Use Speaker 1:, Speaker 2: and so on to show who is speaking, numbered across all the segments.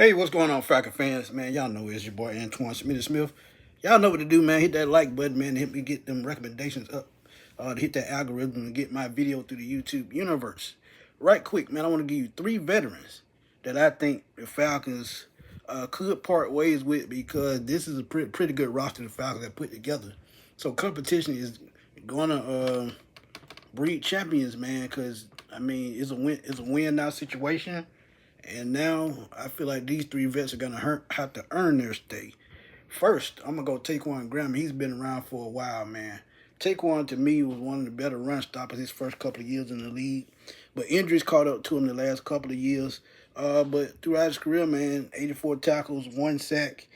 Speaker 1: Hey, what's going on, Falcon fans? Man, y'all know it's your boy Antoine Smith. Y'all know what to do, man. Hit that like button, man, to help me get them recommendations up. To hit that algorithm and get my video through the YouTube universe. Right quick, man, I want to give you three veterans that I think the Falcons could part ways with because this is a pretty good roster the Falcons have put together. So competition is going to breed champions, man, because, I mean, it's a win now situation. And now I feel like these three vets are gonna have to earn their stay. First, I'm gonna go Taekwon Graham. He's been around for a while, man. Taekwon to me was one of the better run stoppers his first couple of years in the league, but injuries caught up to him the last couple of years. But throughout his career, man, 84 tackles, one sack,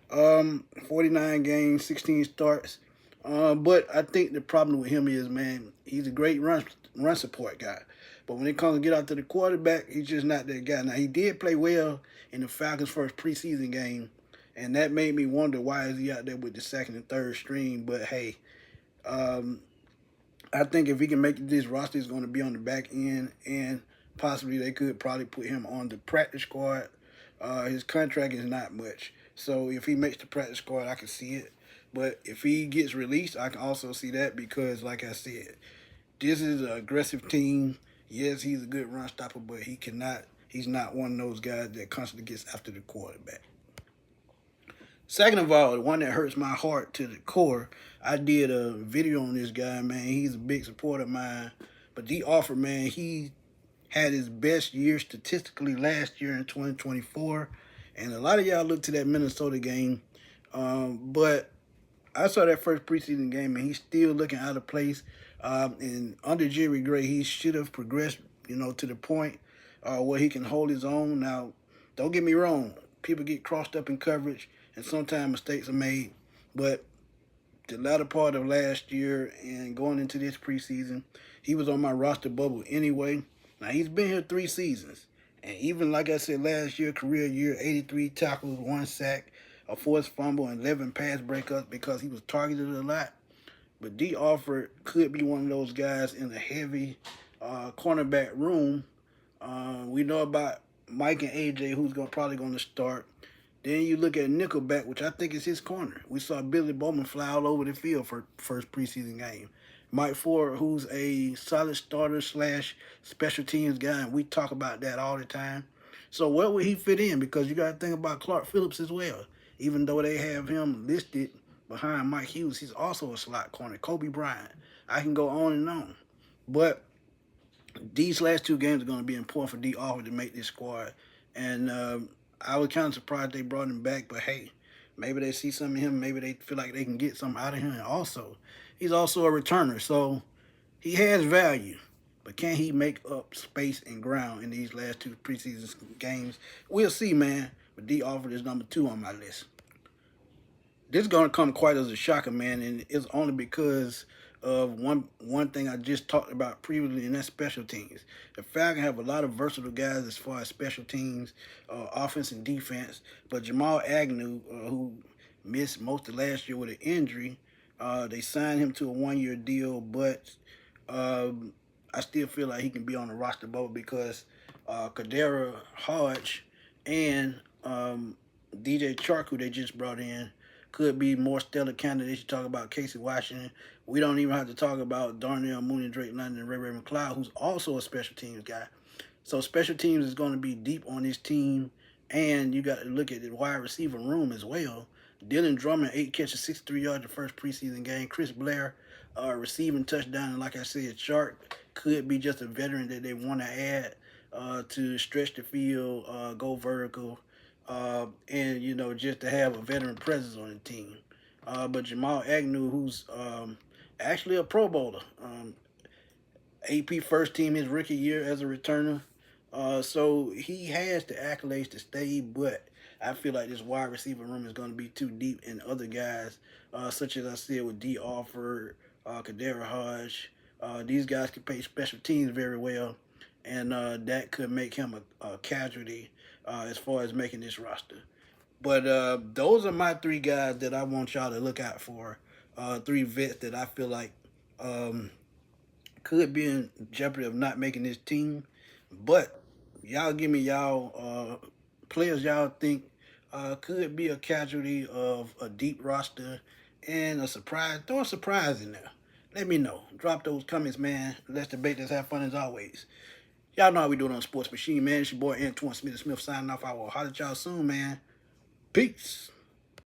Speaker 1: 49 games, 16 starts. But I think the problem with him is, man, he's a great run support guy. But when it comes to get out to the quarterback, he's just not that guy. Now, he did play well in the Falcons' first preseason game, and that made me wonder why is he out there with the second and third string. But, hey, um, I think if he can make this roster, he's going to be on the back end, and possibly they could probably put him on the practice squad. His contract is not much. So if he makes the practice squad, I can see it. But if he gets released, I can also see that because, like I said, this is an aggressive team. Yes, he's a good run stopper, but he's not one of those guys that constantly gets after the quarterback. Second of all, the one that hurts my heart to the core, I did a video on this guy, man. He's a big supporter of mine. But D Offer, man, he had his best year statistically last year in 2024. And a lot of y'all looked to that Minnesota game. But I saw that first preseason game, and he's still looking out of place. And under Jerry Gray, he should have progressed, to the point where he can hold his own. Now, don't get me wrong. People get crossed up in coverage, and sometimes mistakes are made. But the latter part of last year and going into this preseason, he was on my roster bubble anyway. Now, he's been here 3 seasons. And even, like I said, last year, career year, 83 tackles, one sack, a forced fumble, and 11 pass breakups because he was targeted a lot. But D. Alford could be one of those guys in a heavy cornerback room. We know about Mike and AJ, who's probably going to start. Then you look at Nickelback, which I think is his corner. We saw Billy Bowman fly all over the field for first preseason game. Mike Ford, who's a solid starter slash special teams guy, and we talk about that all the time. So where would he fit in? Because you got to think about Clark Phillips as well. Even though they have him listed behind Mike Hughes, he's also a slot corner. Kobe Bryant. I can go on and on. But these last two games are going to be important for D. Offer to make this squad. And I was kind of surprised they brought him back. But, hey, maybe they see something in him. Maybe they feel like they can get something out of him. And also, he's also a returner. So he has value. But can he make up space and ground in these last two preseason games? We'll see, man. But D. Offer is number 2 on my list. This is going to come quite as a shocker, man, and it's only because of one thing I just talked about previously, and that's special teams. The Falcons have a lot of versatile guys as far as special teams, offense and defense, but Jamal Agnu, who missed most of last year with an injury, they signed him to a 1-year deal, but I still feel like he can be on the roster boat because Kadera Hodge and DJ Chark, who they just brought in, could be more stellar candidates. You talk about Casey Washington. We don't even have to talk about Darnell Mooney, Drake London, and Ray McLeod, who's also a special teams guy. So special teams is going to be deep on this team, and you got to look at the wide receiver room as well. Dylan Drummond, 8 catches, 63 yards the first preseason game. Chris Blair, receiving touchdown, and like I said, Shark could be just a veteran that they want to add to stretch the field, go vertical, and, just to have a veteran presence on the team. But Jamal Agnew, who's actually a Pro Bowler, AP first team his rookie year as a returner. So he has the accolades to stay, but I feel like this wide receiver room is going to be too deep in other guys, such as I said with D. Alford, Kadera Hodge. These guys can play special teams very well, and that could make him a casualty as far as making this roster. But those are my 3 guys that I want y'all to look out for. 3 vets that I feel like could be in jeopardy of not making this team. But y'all give me y'all players y'all think could be a casualty of a deep roster and a surprise. Throw a surprise in there. Let me know. Drop those comments, man. Let's debate this. Have fun as always. Y'all know how we do it on Sports Machine, man. It's your boy Antoine Smith signing off. I will holler at y'all soon, man. Peace.